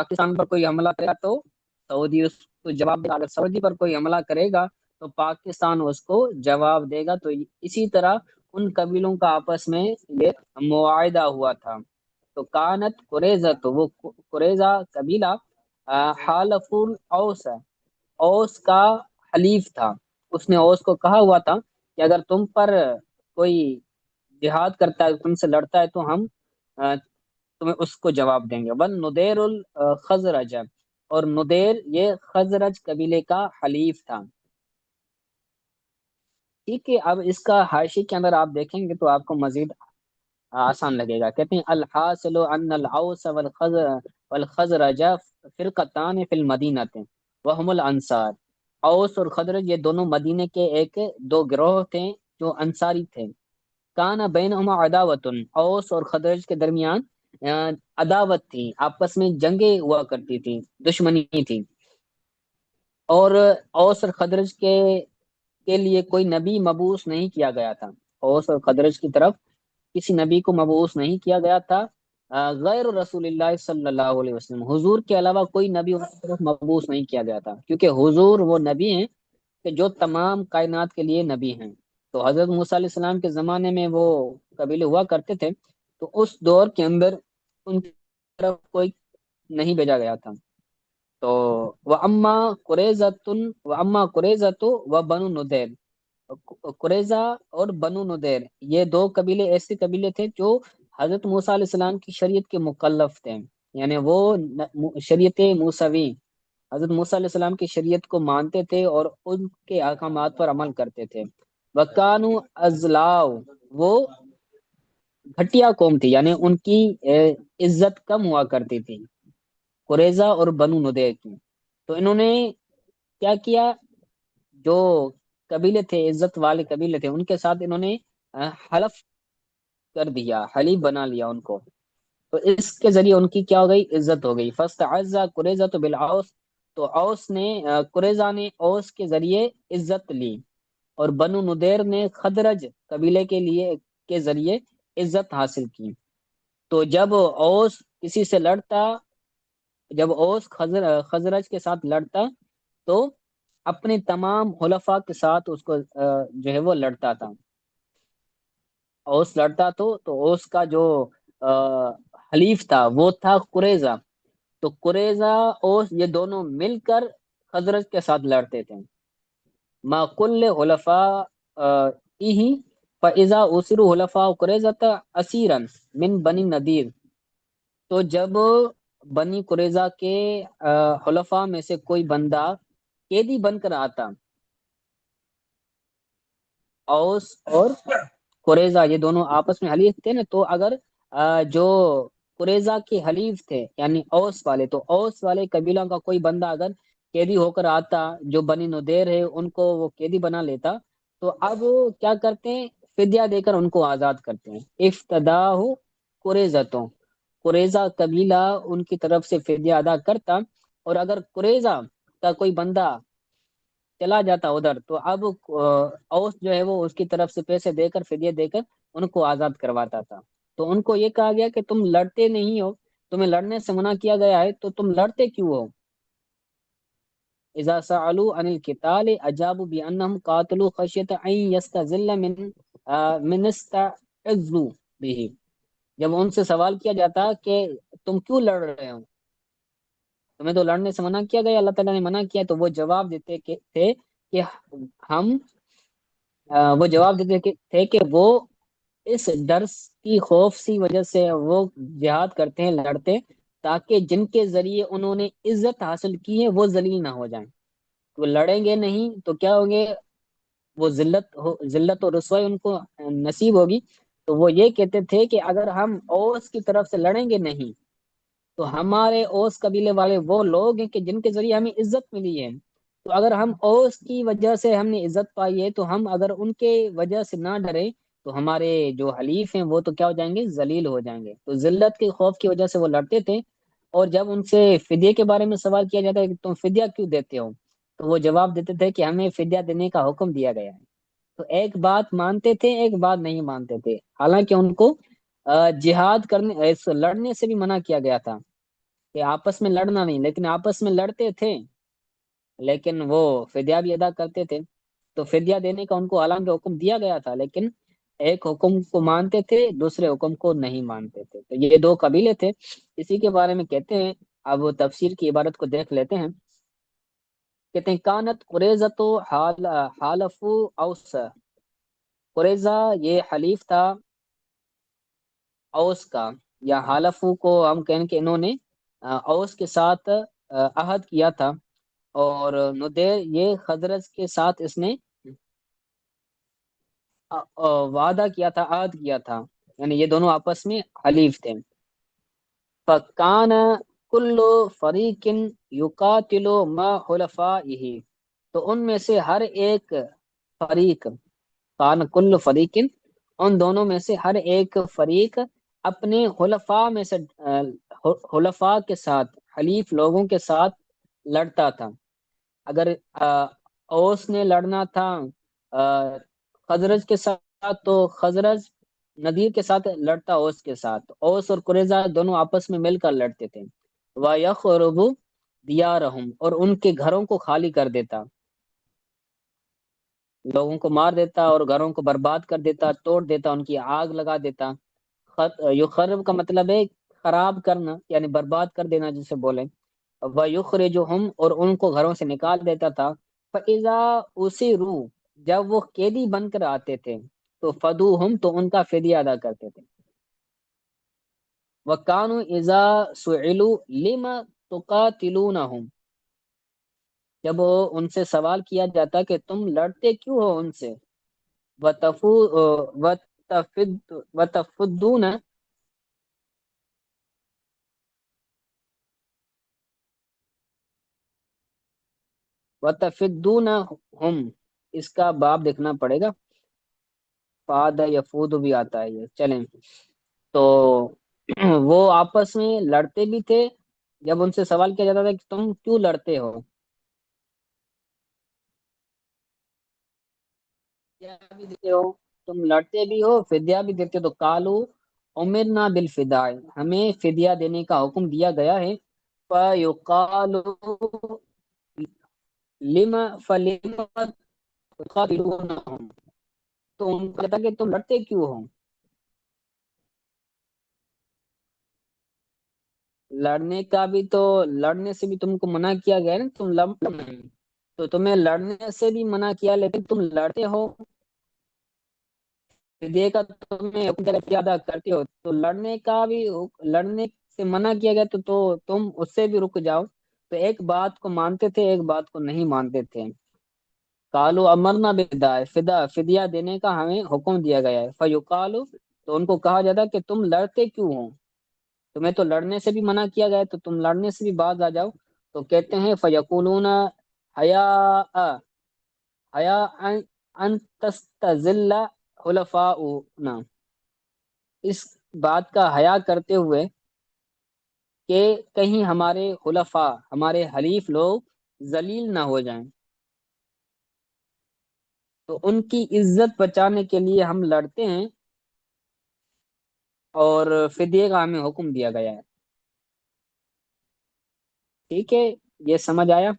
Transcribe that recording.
پاکستان پر کوئی حملہ کرے گا تو سعودی اس کو جواب دے گا، اگر سعودی پر کوئی حملہ کرے گا تو پاکستان اس کو جواب دے گا۔ تو اسی طرح ان قبیلوں کا آپس میں یہ معاہدہ ہوا تھا۔ تو کانت قریظہ، تو وہ قریظہ قبیلہ حالف الاوس، اوس کا حلیف تھا۔ اس نے اوس کو کہا ہوا تھا کہ اگر تم پر کوئی جہاد کرتا ہے، تم سے لڑتا ہے تو ہم تمہیں اس کو جواب دیں گے۔ ون ندیر الخزرج، اور ندیر یہ خزرج قبیلے کا حلیف تھا۔ ٹھیک ہے، اب اس کا حاشی کے اندر آپ دیکھیں گے تو آپ کو مزید آسان لگے گا۔ کہتے ہیں الحاصل ان الاوس والخزرج فرقتان فی المدینہ وهم الانصار، اوس اور خزرج یہ دونوں مدینے کے دو گروہ تھے جو انصاری تھے۔ کان بینہما عداوت، اوس اور خزرج کے درمیان عداوت تھی، آپس میں جنگیں ہوا کرتی تھی، دشمنی تھی۔ اور اوس اور خزرج کے لیے کوئی نبی مبعوث نہیں کیا گیا تھا، اوس اور خزرج کی طرف کسی نبی کو مبعوث نہیں کیا گیا تھا، غیر رسول اللہ صلی اللہ علیہ وسلم، حضور کے علاوہ کوئی نبی ان کی طرف مبعوث نہیں کیا گیا تھا، کیونکہ حضور وہ نبی ہیں کہ جو تمام کائنات کے لیے نبی ہیں۔ تو حضرت موسیٰ علیہ السلام کے زمانے میں وہ قبیلے ہوا کرتے تھے، تو اس دور کے اندر ان کی طرف کوئی نہیں بھیجا گیا تھا۔ تو وَأَمَّا قُرَيْظَةُ وَبَنُو نُذَيْرَ، قریظہ اور بنو نذیر یہ دو قبیلے ایسے قبیلے تھے جو حضرت موسیٰ علیہ السلام کی شریعت کے مکلف تھے، یعنی وہ شریعت موسوی، حضرت موسیٰ علیہ السلام کی شریعت کو مانتے تھے اور ان کے احکامات پر عمل کرتے تھے۔ وَكَانُوا أَزْلَاءَ، وہ گھٹیا قوم تھی، یعنی ان کی عزت کم ہوا کرتی تھی، قریظہ اور بنو نذیر کی۔ تو انہوں نے کیا کیا، جو قبیلے تھے، عزت والے قبیلے تھے، ان کے ساتھ انہوں نے حلف کر دیا، حلیف بنا لیا ان کو۔ تو اس کے ذریعے ان کی کیا ہو گئی، عزت ہو گئی۔ فاستعز قریظہ بالاوس، تو اوس نے قریظہ نے اوس کے ذریعے عزت لی، اور بنو نذیر نے خدرج قبیلے کے ذریعے عزت حاصل کی۔ تو جب اوس کسی سے لڑتا، جب اوس خزرج کے ساتھ لڑتا تو اپنے تمام حلفاء کے ساتھ اس کو جو ہے وہ لڑتا تھا۔ اوس لڑتا تو اوس کا جو حلیف تھا وہ تھا قریظہ، تو قریظہ اوس یہ دونوں مل کر خزرج کے ساتھ لڑتے تھے۔ ما کل حلفاء ہی فاذا اسروا حلفاء قریظہ اسیرا من بنی نذیر، تو جب بنی قریظہ کے حلفاء میں سے کوئی بندہ قیدی بن کر آتا، اوس اور قریظہ یہ دونوں آپس میں حلیف تھے نا، تو اگر جو قریظہ کے حلیف تھے یعنی اوس والے، تو اوس والے قبیلہ کا کوئی بندہ اگر قیدی ہو کر آتا، جو بنی نذیر ہے ان کو وہ قیدی بنا لیتا، تو اب کیا کرتے ہیں، فدیہ دے کر ان کو آزاد کرتے ہیں۔ افتداء قریظہ، قریظہ قبیلہ ان کی طرف سے فدیہ ادا کرتا، اور اگر قریظہ کا کوئی بندہ چلا جاتا ادھر، تو اب اوس جو ہے وہ اس کی طرف سے پیسے دے کر، فدیہ دے کر ان کو آزاد کرواتا تھا۔ تو ان کو یہ کہا گیا کہ تم لڑتے نہیں ہو، تمہیں لڑنے سے منع کیا گیا ہے، تو تم لڑتے کیوں ہو؟ اذا سألوا عن القتال اجابوا بانهم قاتلوا خشية ان يستذل من استعذوا به، جب ان سے سوال کیا جاتا کہ تم کیوں لڑ رہے ہو، تمہیں تو لڑنے سے منع کیا گیا، اللہ تعالیٰ نے منع کیا، تو وہ جواب دیتے تھے کہ ہم وہ جواب دیتے تھے کہ وہ اس ڈر کی خوف سی وجہ سے وہ جہاد کرتے ہیں، لڑتے، تاکہ جن کے ذریعے انہوں نے عزت حاصل کی ہے وہ ذلیل نہ ہو جائیں۔ وہ لڑیں گے نہیں تو کیا ہوں گے، وہ ذلت اور رسوائی ان کو نصیب ہوگی۔ تو وہ یہ کہتے تھے کہ اگر ہم اوس کی طرف سے لڑیں گے نہیں، تو ہمارے اوس قبیلے والے وہ لوگ ہیں کہ جن کے ذریعے ہمیں عزت ملی ہے، تو اگر ہم اوس کی وجہ سے ہم نے عزت پائی ہے، تو ہم اگر ان کے وجہ سے نہ ڈرے تو ہمارے جو حلیف ہیں وہ تو کیا ہو جائیں گے، ذلیل ہو جائیں گے۔ تو ذلت کے خوف کی وجہ سے وہ لڑتے تھے، اور جب ان سے فدیے کے بارے میں سوال کیا جاتا ہے کہ تم فدیہ کیوں دیتے ہو، تو وہ جواب دیتے تھے کہ ہمیں فدیہ دینے کا حکم دیا گیا ہے۔ تو ایک بات مانتے تھے، ایک بات نہیں مانتے تھے، حالانکہ ان کو جہاد کرنے لڑنے سے بھی منع کیا گیا تھا، کہ آپس میں لڑنا نہیں، لیکن آپس میں لڑتے تھے، لیکن وہ فدیہ بھی ادا کرتے تھے۔ تو فدیہ دینے کا ان کو حالانکہ حکم دیا گیا تھا، لیکن ایک حکم کو مانتے تھے، دوسرے حکم کو نہیں مانتے تھے۔ تو یہ دو قبیلے تھے، اسی کے بارے میں کہتے ہیں۔ اب وہ تفسیر کی عبارت کو دیکھ لیتے ہیں۔ کہتے ہیں کانت قریظہ تو حالف اوس، قریظہ یہ حلیف تھا اوس کا، یا حالفو کو ہم کہیں کہ انہوں نے اوس کے ساتھ عہد کیا تھا، اور ندیر یہ خزرج کے ساتھ اس نے وعدہ کیا تھا، عہد کیا تھا، یعنی یہ دونوں آپس میں حلیف تھے۔ فکان کل فریق یقاتل ما حلفائه، تو ان میں سے ہر ایک فریق، کان کل فریق، ان دونوں میں سے ہر ایک فریق اپنے حلفاء میں سے حلفاء کے ساتھ، حلیف لوگوں کے ساتھ لڑتا تھا۔ اگر اوس نے لڑنا تھا خزرج کے ساتھ، تو خزرج ندیر کے ساتھ لڑتا اوس کے ساتھ، اوس اور قریظہ دونوں آپس میں مل کر لڑتے تھے۔ وَيَخْرُبُ دِيَارَهُمْ، اور ان کے گھروں کو خالی کر دیتا، لوگوں کو مار دیتا اور گھروں کو برباد کر دیتا، توڑ دیتا، ان کی آگ لگا دیتا۔ یخرب کا مطلب ہے خراب کرنا، یعنی برباد کر دینا جسے بولیں۔ وَيُخْرِجُهُمْ، اور ان کو گھروں سے نکال دیتا تھا۔ فَإِذَا أُسِرُوا، جب وہ قیدی بن کر آتے تھے، تو فدوہم، تو ان کا فدیہ ادا کرتے تھے۔ وَكَانُوا إِذَا سُئِلُوا لِمَ تُقَاتِلُونَهُمْ، جب وہ ان سے سوال کیا جاتا کہ تم لڑتے کیوں ہو ان سے، وَتَفُدُّونَ، وَتَفِدُّونَهُمْ، اس کا باب دیکھنا پڑے گا، فاد یفود بھی آتا ہے یہ، چلیں۔ تو وہ آپس میں لڑتے بھی تھے، جب ان سے سوال کیا جاتا تھا کہ تم کیوں لڑتے ہو، فدیہ بھی دیتے ہو، تم لڑتے بھی ہو، فدیہ بھی دیتے ہو، تو کالو امرنا بالفداء، ہمیں فدیہ دینے کا حکم دیا گیا ہے۔ فیقال لما فلما تقاتلونہم، تو ان کو کہتا کہ تم لڑتے کیوں ہو، لڑنے کا بھی تو، لڑنے سے بھی تم کو منع کیا گیا ہے نا، تم لڑ نہیں، تو تمہیں لڑنے سے بھی منع کیا، لیکن تم لڑتے ہو، فدیے کا تمہیں حکم ادا کرتے ہو، تو لڑنے کا بھی، لڑنے سے منع کیا گیا، تو تم اس سے بھی رک جاؤ۔ تو ایک بات کو مانتے تھے، ایک بات کو نہیں مانتے تھے۔ کالو امرنا فدیہ دینے کا ہمیں حکم دیا گیا ہے۔ فیقالو، تو ان کو کہا جاتا کہ تم لڑتے کیوں ہو، تمہیں تو لڑنے سے بھی منع کیا گیا ہے، تو تم لڑنے سے بھی باز آ جاؤ۔ تو کہتے ہیں فیقولون حیا، حیا ان تستذل حلفاؤنا، اس بات کا حیا کرتے ہوئے کہ کہیں ہمارے خلفاء، ہمارے حلیف لوگ ذلیل نہ ہو جائیں، تو ان کی عزت بچانے کے لیے ہم لڑتے ہیں، اور فدیے کا ہمیں حکم دیا گیا ہے۔ ٹھیک ہے، یہ سمجھ آیا؟